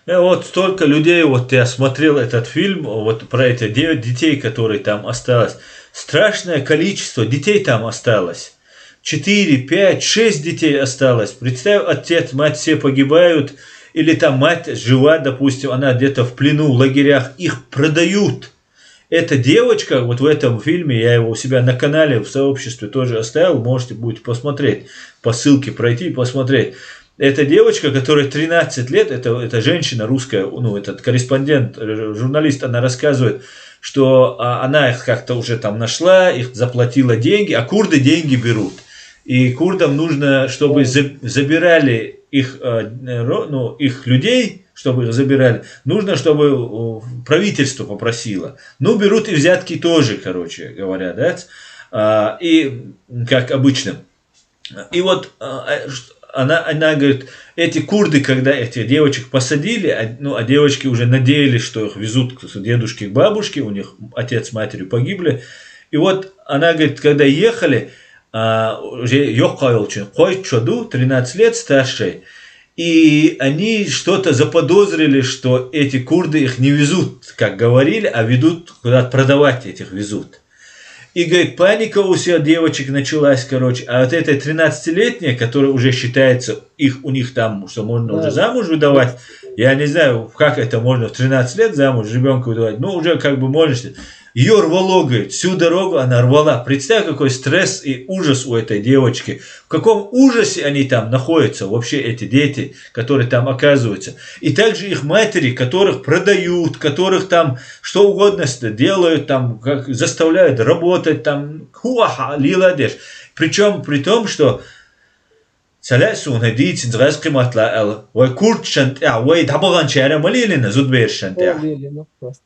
Вот столько людей, вот я смотрел этот фильм, вот про эти 9 детей, которые там осталось. Страшное количество детей там осталось. 4, 5, 6 детей осталось. Представь, отец, мать все погибают. Или там мать жива, допустим, она где-то в плену, в лагерях. Их продают. Эта девочка, вот в этом фильме, я его у себя на канале в сообществе тоже оставил, можете будете посмотреть, по ссылке пройти и посмотреть. Эта девочка, которая 13 лет, это женщина русская, ну, этот корреспондент, журналист, она рассказывает, что она их как-то уже там нашла, их заплатила деньги, а курды деньги берут. И курдам нужно, чтобы забирали их, ну, их людей, чтобы их забирали, нужно, чтобы правительство попросило. Ну, берут и взятки тоже, короче говоря, да, и как обычно. И вот она говорит, эти курды, когда этих девочек посадили, ну, а девочки уже надеялись, что их везут к дедушке, к бабушке, у них отец с матерью погибли. И вот она говорит, когда ехали, уже Йохайлчин, Кой Чоду, 13 лет старшей, и они что-то заподозрили, что эти курды их не везут, как говорили, а ведут куда-то продавать, этих везут. И, говорит, паника у всех девочек началась, короче. А вот эта 13-летняя, которая уже считается, у них там, что можно уже замуж выдавать, я не знаю, как это можно в 13 лет замуж ребенка выдавать, но уже как бы можно. Ее рвало, говорит, всю дорогу она рвала. Представь, какой стресс и ужас у этой девочки. В каком ужасе они там находятся, вообще эти дети, которые там оказываются. И также их матери, которых продают, которых там что угодно делают, там, как заставляют работать, там, хуаха, лиладеш. Причем при том, что سلاسون هديت سنتغاز قيمة لا وكورد شنتع ويدعبغان شارع مليلنا زود بير شنتع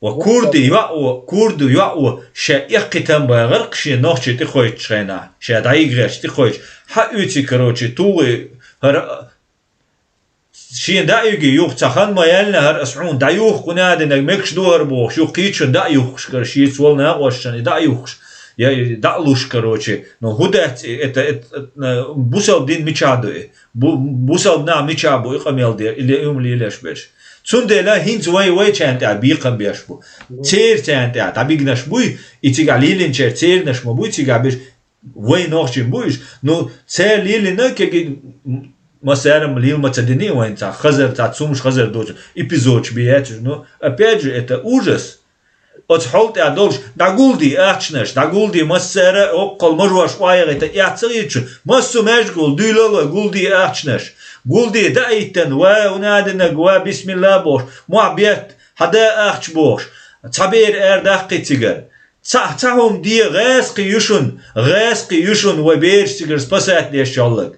وكورد يوأو كورد يوأو شائق تام بغرق شيء نوش تخويت شينا شيء دايق غيرش تخويت حقيقي كروتشي توي هر شيء دايق يوخ تخان ما يلنا هر أسعون دايوخ قنادنا مكش دور بوخ شو قيتشن دايوخ شيء سوالنا أقوشن دايوخ я далуш, короче, но гудать это бусал дин мичаду, бусал на мичабу их амелде или умли лешбеш. Цундела хинц вай чанта бикам бешбу. Цер чанта табигнаш буй и тига лилин чер цер наш мабуй тига беш вай нохчин буйш, но цер лилин на кеги масарам лил мацадини вайнца хазар тацумш хазар дочь эпизод бият, но опять же это ужас. От холт я долж дагулди ахчнеш дагулди массера оккол можваш вайгыта яцыгычу массу мәшгул дюлала гулди ахчнеш гулди даитен ва унадына гва бисмилlah бош муаббет хада ахч бош цабер эрдах китигер цахум ди гасқи юшун ва берсигер спасать лешаллык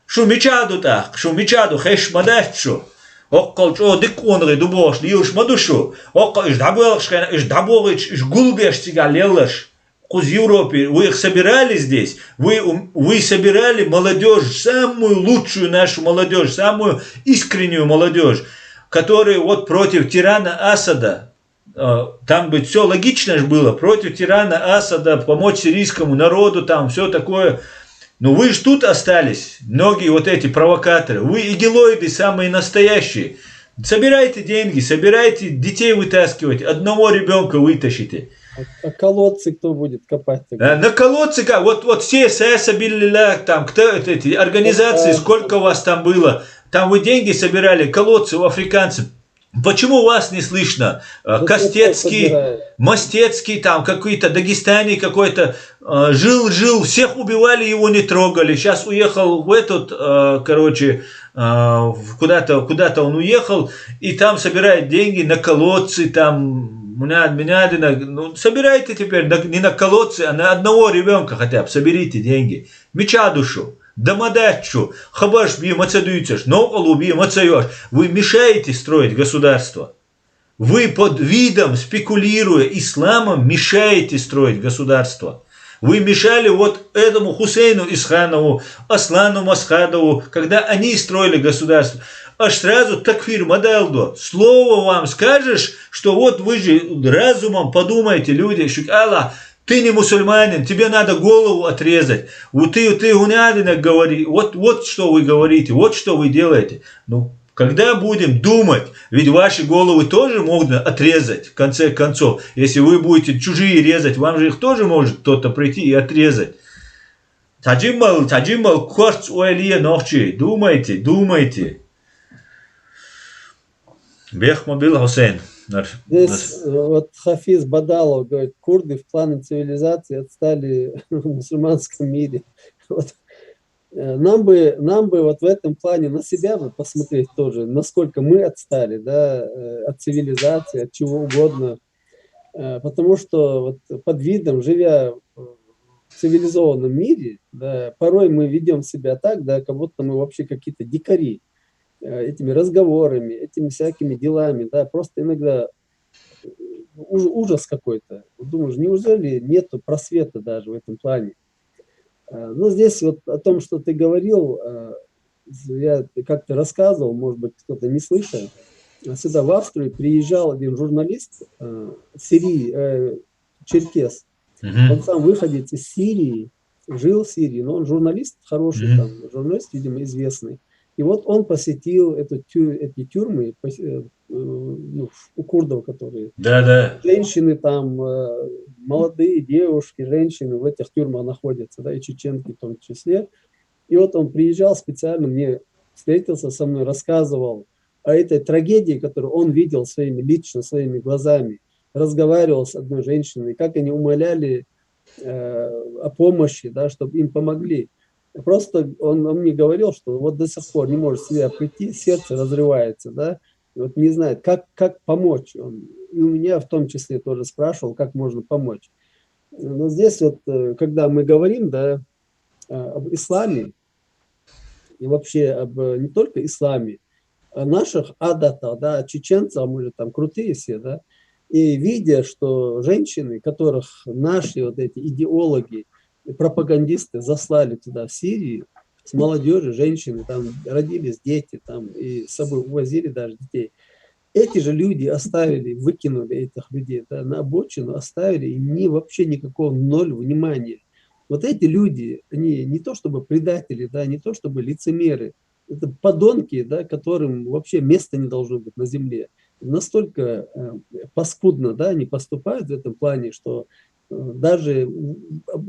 шу мичаду хеш мадачу Оккол чо диконры дубош лиуш мадушу. Оккол иш дабоғышкана, иш дабоғыч, иш гулбеш тигалелыш. Куз Европе, вы их собирали здесь, вы собирали молодежь, самую лучшую нашу молодежь, самую искреннюю молодежь, которая вот против тирана Асада, там бы все логично же было, против тирана Асада, помочь сирийскому народу, там все такое. Но вы же тут остались, многие вот эти провокаторы, вы игилоиды самые настоящие. Собирайте деньги, собирайте детей вытаскивать, одного ребенка вытащите. А колодцы кто будет копать? На колодцы как? Вот все Саэсабиллилях, там, кто эти организации, сколько у вас там было, там вы деньги собирали, колодцы у африканцев. Почему вас не слышно? Костецкий, Мостецкий, там какой-то Дагестане какой-то жил, всех убивали, его не трогали. Сейчас уехал в этот, короче, куда-то он уехал, и там собирает деньги на колодцы, там, ну, собирайте теперь не на колодцы, а на одного ребенка хотя бы, соберите деньги. Меча душу. Дамадачу, хабаш би мацадуйцеш, но олуби мацаёш. Вы мешаете строить государство. Вы под видом, спекулируя исламом, мешаете строить государство. Вы мешали вот этому Хусейну Исханову, Аслану Масхадову, когда они строили государство. Аж сразу такфир мадалдо. Слово вам скажешь, что вот вы же разумом подумайте, люди, что Аллах, ты не мусульманин, тебе надо голову отрезать. Ты гунядина говори. Вот что вы говорите, вот что вы делаете. Ну, Когда будем думать, ведь ваши головы тоже можно отрезать, в конце концов. Если вы будете чужие резать, вам же их тоже может кто-то прийти и отрезать. Таджимал, кварц уэлье нохчи. Думайте, думайте. Бехмобил Хусейн. Здесь вот Хафиз Бадалов говорит, курды в плане цивилизации отстали в мусульманском мире. Вот. Нам бы вот в этом плане на себя бы посмотреть тоже, насколько мы отстали, да, от цивилизации, от чего угодно. Потому что вот под видом, живя в цивилизованном мире, да, порой мы ведем себя так, да, как будто мы вообще какие-то дикари этими разговорами, этими всякими делами, да, просто иногда ужас какой-то. Думаешь, неужели нету просвета даже в этом плане? Но здесь вот о том, что ты говорил, я как-то рассказывал, может быть, кто-то не слышал. Сюда в Австрию приезжал один журналист Сирии, черкес. Он сам выходец из Сирии, жил в Сирии, но он журналист хороший, там, журналист, видимо, известный. И вот он посетил эти тюрьмы ну, у курдов, которые... Да. Женщины там, молодые девушки, женщины в этих тюрьмах находятся, да, и чеченки в том числе. И вот он приезжал специально, мне встретился со мной, рассказывал о этой трагедии, которую он видел лично своими глазами, разговаривал с одной женщиной, как они умоляли о помощи, да, чтобы им помогли. Просто он мне говорил, что вот до сих пор не может себя прийти, сердце разрывается, да, и вот не знает, как помочь. Он, и у меня в том числе тоже спрашивал, как можно помочь. Но здесь вот, когда мы говорим, да, об исламе, и вообще об не только исламе, о наших адатах, да, чеченцах, мы же там крутые все, да, и видя, что женщины, которых наши вот эти идеологи, пропагандисты заслали туда, в Сирию, с молодежью, женщины, там родились дети, там, и с собой увозили даже детей. Эти же люди оставили, выкинули этих людей, да, на обочину, оставили, и вообще никакого ноль внимания. Вот эти люди, они не то чтобы предатели, да, не то чтобы лицемеры, это подонки, да, которым вообще места не должно быть на земле. Настолько паскудно, да, они поступают в этом плане, что даже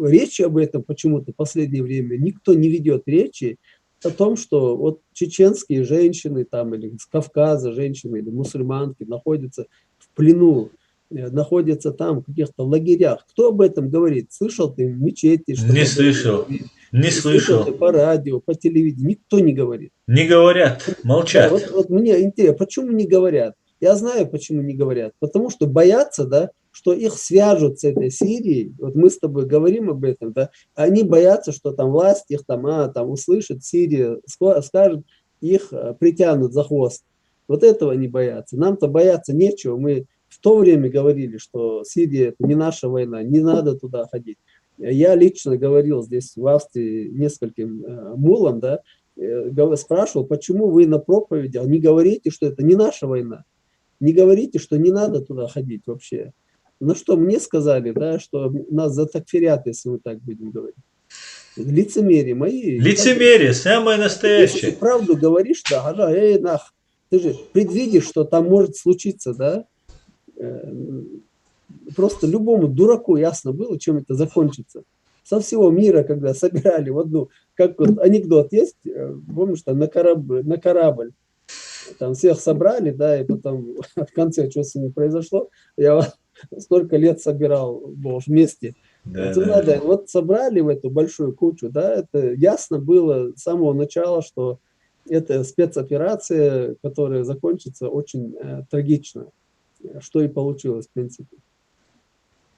речи об этом почему-то в последнее время никто не ведет речи о том, что вот чеченские женщины там, или с Кавказа женщины, или мусульманки находятся в плену, находятся там в каких-то лагерях. Кто об этом говорит? Слышал ты в мечети? Не слышал. Не слышал ты слышал. по радио, по телевидению? Никто не говорит. Не говорят, Да, молчат. вот мне интересно, почему не говорят? Я знаю, почему не говорят. Потому что боятся, да, что их свяжут с этой Сирией. Вот мы с тобой говорим об этом, да. Они боятся, что там власть их там услышит, Сирия скажет, их притянут за хвост. Вот этого они боятся. Нам-то бояться нечего. Мы в то время говорили, что Сирия это не наша война, не надо туда ходить. Я лично говорил здесь в Австрии нескольким мулам, да, спрашивал, почему вы на проповедях не говорите, что это не наша война, не говорите, что не надо туда ходить вообще. Ну что, мне сказали, да, что нас затакфирят, если мы так будем говорить. Лицемерие мои. Лицемерие, самое настоящее. Если ты правду говоришь, да, нах, ты же предвидишь, что там может случиться, да. Просто любому дураку ясно было, чем это закончится. Со всего мира, когда собирали в одну, как вот анекдот есть, помнишь, там на корабль, там всех собрали, да, и потом в конце что с ними произошло, я столько лет собирал вместе. Да. Вот собрали в эту большую кучу, да, это ясно было с самого начала, что это спецоперация, которая закончится очень трагично, что и получилось, в принципе.